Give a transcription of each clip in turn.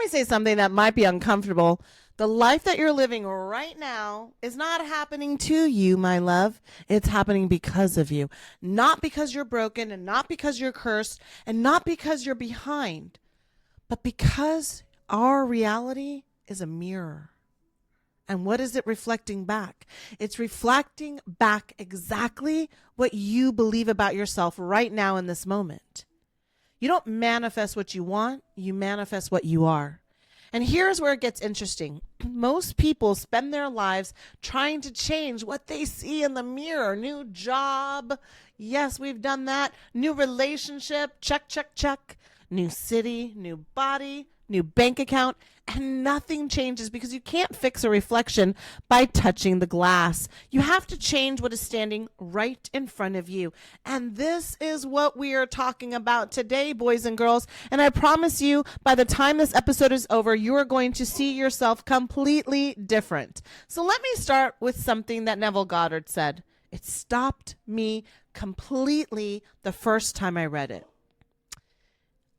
say something that might be uncomfortable. The life that you're living right now is not happening to you, my love. It's happening because of you. Not because you're broken and not because you're cursed and not because you're behind, but because our reality is a mirror. And what is it reflecting back? It's reflecting back exactly what you believe about yourself right now in this moment. You don't manifest what you want, you manifest what you are. And here's where it gets interesting. Most people spend their lives trying to change what they see in the mirror. New job. Yes, we've done that. New relationship. Check, check, check. New city, new body, new bank account. And nothing changes because you can't fix a reflection by touching the glass. You have to change what is standing right in front of you. And this is what we are talking about today, boys and girls. And I promise you, by the time this episode is over, you are going to see yourself completely different. So let me start with something that Neville Goddard said. It stopped me completely the first time I read it.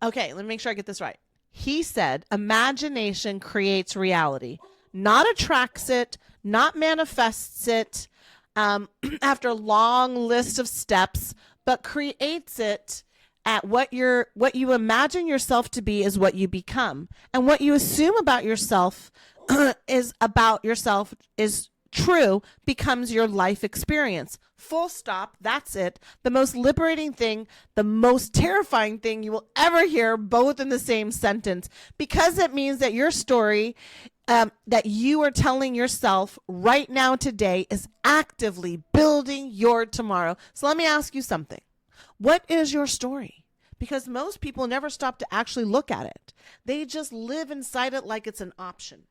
Okay, let me make sure I get this right. He said, imagination creates reality, not attracts it, not manifests it after a long list of steps, but creates it at what you imagine yourself to be is what you become. And what you assume about yourself is true becomes your life experience. Full stop. That's it. The most liberating thing, the most terrifying thing you will ever hear, both in the same sentence, because it means that your story that you are telling yourself right now today is actively building your tomorrow. So let me ask you something. What is your story? Because most people never stop to actually look at it. They just live inside it like it's an option.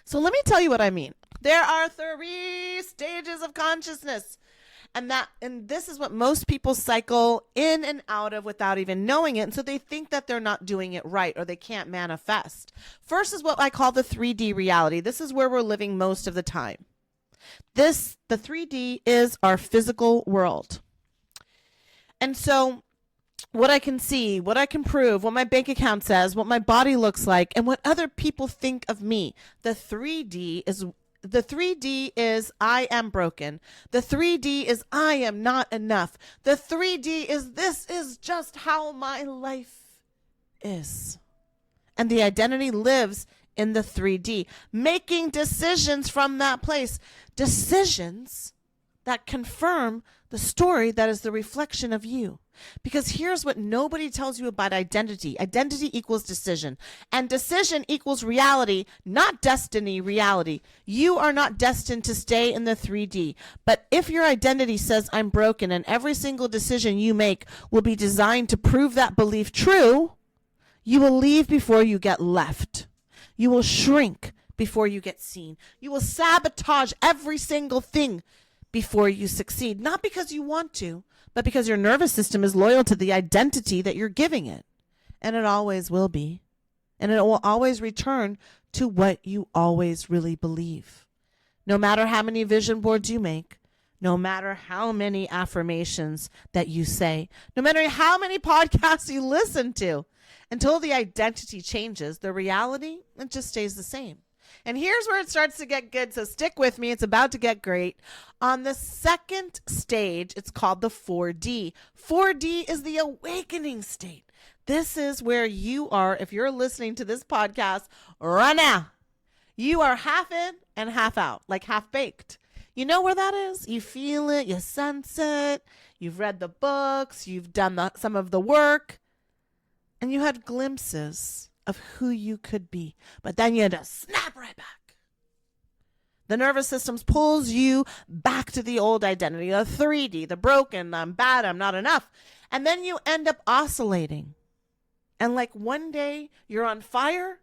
So let me tell you what I mean. There are 3 stages of consciousness. And this is what most people cycle in and out of without even knowing it. And so they think that they're not doing it right or they can't manifest. First is what I call the 3D reality. This is where we're living most of the time. The 3D is our physical world. And so what I can see, what I can prove, what my bank account says, what my body looks like, and what other people think of me. The 3D is I am broken. The 3D is I am not enough. The 3D is this is just how my life is. And the identity lives in the 3D, making decisions from that place. Decisions that confirm the story that is the reflection of you. Because here's what nobody tells you about identity. Identity equals decision. And decision equals reality, not destiny, reality. You are not destined to stay in the 3D. But if your identity says I'm broken and every single decision you make will be designed to prove that belief true, you will leave before you get left. You will shrink before you get seen. You will sabotage every single thing before you succeed. Not because you want to, but because your nervous system is loyal to the identity that you're giving it. And it always will be. And it will always return to what you always really believe. No matter how many vision boards you make, no matter how many affirmations that you say, no matter how many podcasts you listen to, until the identity changes, the reality, it just stays the same. And here's where it starts to get good, so stick with me. It's about to get great. On the second stage, it's called the 4D. 4D is the awakening state. This is where you are, if you're listening to this podcast right now. You are half in and half out, like half baked. You know where that is? You feel it, you sense it, you've read the books, you've done some of the work, and you had glimpses of who you could be. But then you had to snap right back. The nervous system pulls you back to the old identity, the 3D, the broken, I'm bad, I'm not enough. And then you end up oscillating. And like one day you're on fire,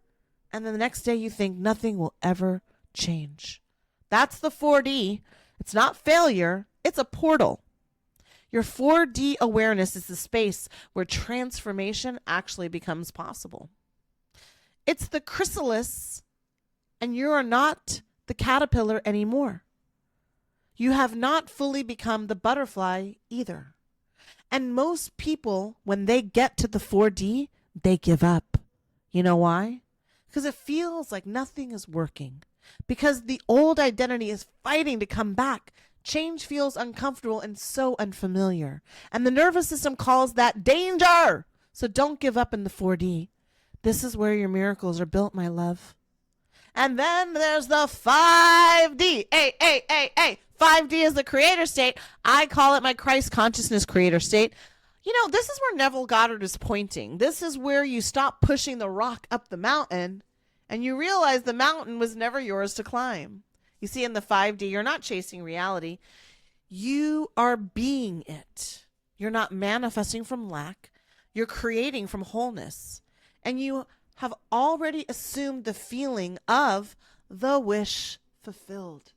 and then the next day you think nothing will ever change. That's the 4D. It's not failure, it's a portal. Your 4D awareness is the space where transformation actually becomes possible. It's the chrysalis, and you are not the caterpillar anymore. You have not fully become the butterfly either. And most people, when they get to the 4D, they give up. You know why? because it feels like nothing is working, because the old identity is fighting to come back. Change feels uncomfortable and so unfamiliar, and the nervous system calls that danger. So don't give up in the 4D. This is where your miracles are built, my love. And then there's the 5D. 5D is the creator state. I call it my Christ consciousness creator state. You know, this is where Neville Goddard is pointing. This is where you stop pushing the rock up the mountain and you realize the mountain was never yours to climb. You see, in the 5D, you're not chasing reality. You are being it. You're not manifesting from lack. You're creating from wholeness. And you have already assumed the feeling of the wish fulfilled.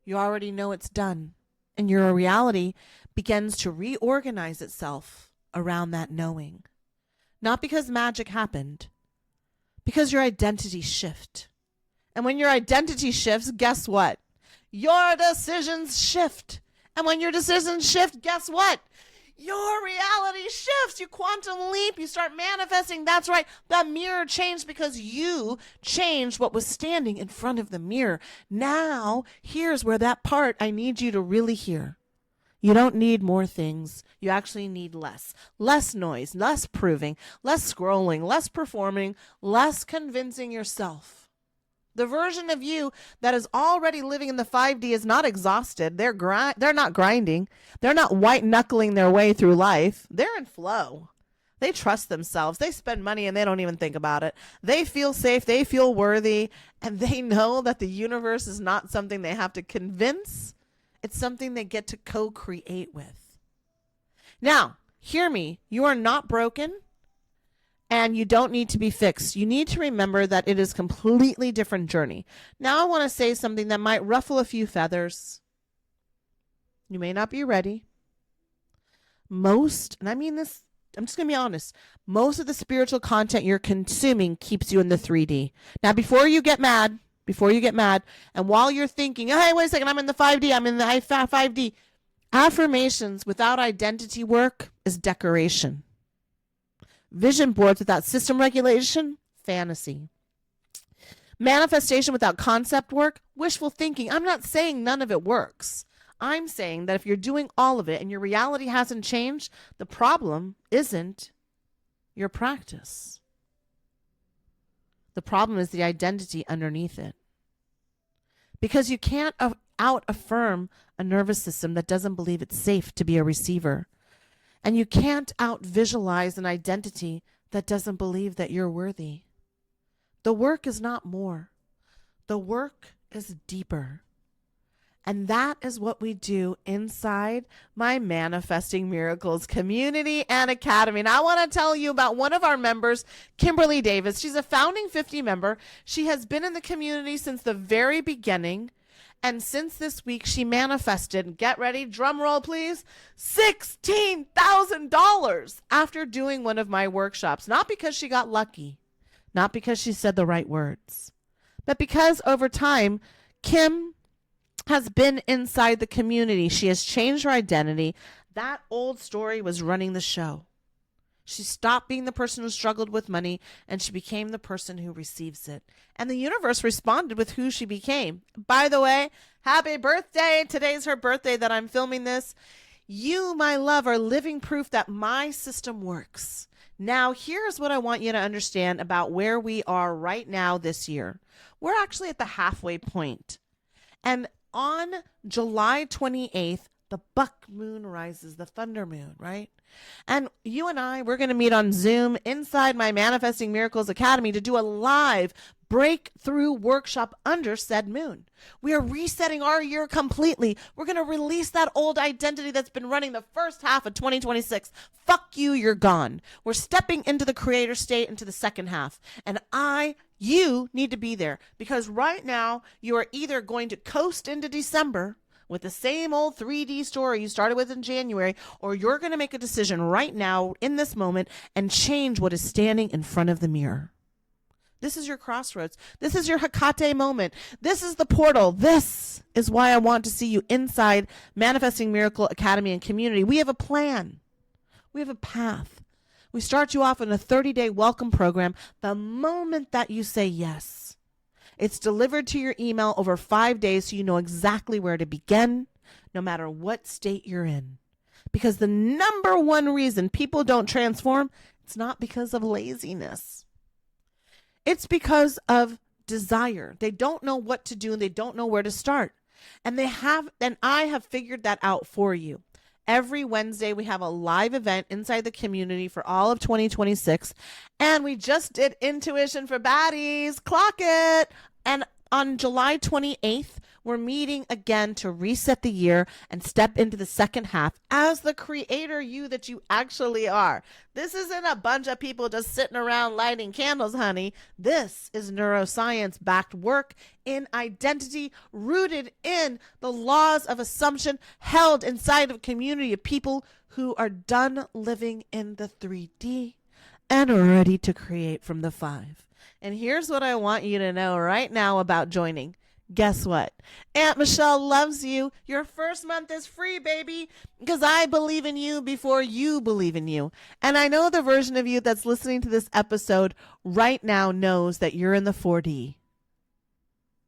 You already know it's done, and your reality begins to reorganize itself around that knowing. Not because magic happened, because your identity shifts. And when your identity shifts, guess what? Your decisions shift. And when your decisions shift, guess what? Your reality shifts. You quantum leap. You start manifesting. That's right. That mirror changed because you changed what was standing in front of the mirror. Now, here's where that part I need you to really hear. You don't need more things. You actually need less. Less noise, less proving, less scrolling, less performing, less convincing yourself. The version of you that is already living in the 5D is not exhausted. They're not grinding. They're not white-knuckling their way through life. They're in flow. They trust themselves. They spend money and they don't even think about it. They feel safe. They feel worthy. And they know that the universe is not something they have to convince. It's something they get to co-create with. Now, hear me. You are not broken. And you don't need to be fixed. You need to remember that it is a completely different journey. Now I want to say something that might ruffle a few feathers. You may not be ready. Most, and I mean this, I'm just going to be honest, most of the spiritual content you're consuming keeps you in the 3D. Now before you get mad, and while you're thinking, oh, hey, wait a second, I'm in the 5D, I'm in the 5D. Affirmations without identity work is decoration. Vision boards without system regulation, fantasy. Manifestation without concept work, wishful thinking. I'm not saying none of it works. I'm saying that if you're doing all of it and your reality hasn't changed, the problem isn't your practice. The problem is the identity underneath it. Because you can't out-affirm a nervous system that doesn't believe it's safe to be a receiver. And you can't out-visualize an identity that doesn't believe that you're worthy. The work is not more. The work is deeper. And that is what we do inside my Manifesting Miracles community and academy. And I want to tell you about one of our members, Kimberly Davis. She's a founding 50 member. She has been in the community since the very beginning. And since this week, she manifested, get ready, drum roll please, $16,000 after doing one of my workshops. Not because she got lucky, not because she said the right words, but because over time, Kim has been inside the community. She has changed her identity. That old story was running the show. She stopped being the person who struggled with money, and she became the person who receives it. And the universe responded with who she became. By the way, happy birthday. Today's her birthday that I'm filming this. You, my love, are living proof that my system works. Now, here's what I want you to understand about where we are right now this year. We're actually at the halfway point. And on July 28th, the buck moon rises, the thunder moon, right? And you and I, we're going to meet on Zoom inside my Manifesting Miracles Academy to do a live breakthrough workshop under said moon. We are resetting our year completely. We're going to release that old identity that's been running the first half of 2026. Fuck you, you're gone. We're stepping into the creator state into the second half. And you need to be there because right now you are either going to coast into December with the same old 3D story you started with in January, or you're going to make a decision right now in this moment and change what is standing in front of the mirror. This is your crossroads. This is your Hecate moment. This is the portal. This is why I want to see you inside Manifesting Miracle Academy and community. We have a plan. We have a path. We start you off in a 30-day welcome program the moment that you say yes. It's delivered to your email over 5 days so you know exactly where to begin, no matter what state you're in. Because the number one reason people don't transform, it's not because of laziness. It's because of desire. They don't know what to do and they don't know where to start. And I have figured that out for you. Every Wednesday, we have a live event inside the community for all of 2026. And we just did Intuition for Baddies. Clock it. And on July 28th, we're meeting again to reset the year and step into the second half as the creator you that you actually are. This isn't a bunch of people just sitting around lighting candles, honey. This is neuroscience-backed work in identity, rooted in the laws of assumption, held inside of a community of people who are done living in the 3D and are ready to create from the 5. And here's what I want you to know right now about joining. Guess what? Aunt Michelle loves you. Your first month is free, baby, because I believe in you before you believe in you. And I know the version of you that's listening to this episode right now knows that you're in the 4D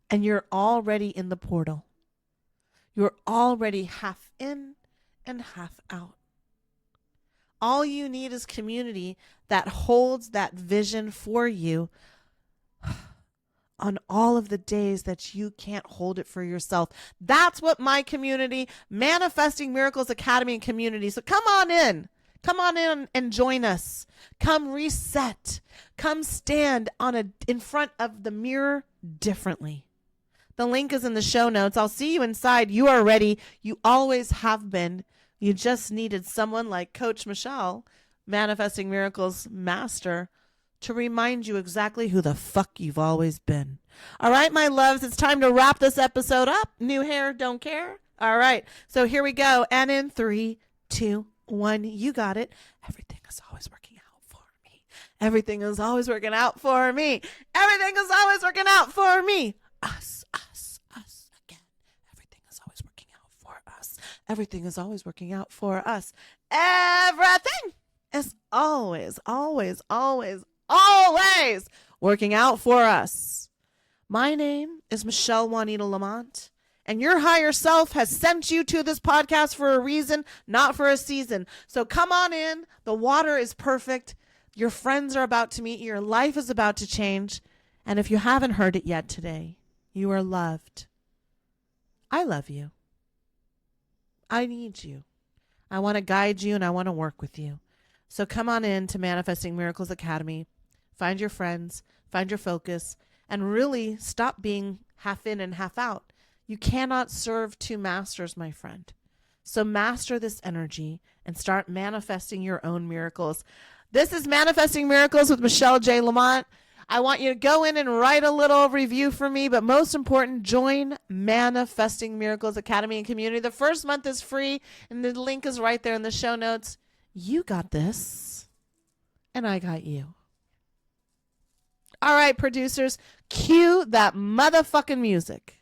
and you're already in the portal. You're already half in and half out. All you need is community that holds that vision for you on all of the days that you can't hold it for yourself. That's what my community, Manifesting Miracles Academy and community. So come on in. Come on in and join us. Come reset. Come stand in front of the mirror differently. The link is in the show notes. I'll see you inside. You are ready. You always have been. You just needed someone like Coach Michelle, Manifesting Miracles Master, to remind you exactly who the fuck you've always been. All right, my loves, it's time to wrap this episode up. New hair, don't care. All right, so here we go. And in 3, 2, 1, you got it. Everything is always working out for me. Everything is always working out for me. Everything is always working out for me. Us again. Everything is always working out for us. Everything is always working out for us. Everything is always working out for us. My name is Michelle Juanita Lamont, and your higher self has sent you to this podcast for a reason, not for a season. So come on in. The water is perfect. Your friends are about to meet you. Your life is about to change. And if you haven't heard it yet today, you are loved. I love you. I need you. I want to guide you and I want to work with you. So come on in to Manifesting Miracles Academy. Find your friends, find your focus, and really stop being half in and half out. You cannot serve two masters, my friend. So master this energy and start manifesting your own miracles. This is Manifesting Miracles with Michelle J. Lamont. I want you to go in and write a little review for me, but most important, join Manifesting Miracles Academy and community. The first month is free, and the link is right there in the show notes. You got this, and I got you. All right, producers, cue that motherfucking music.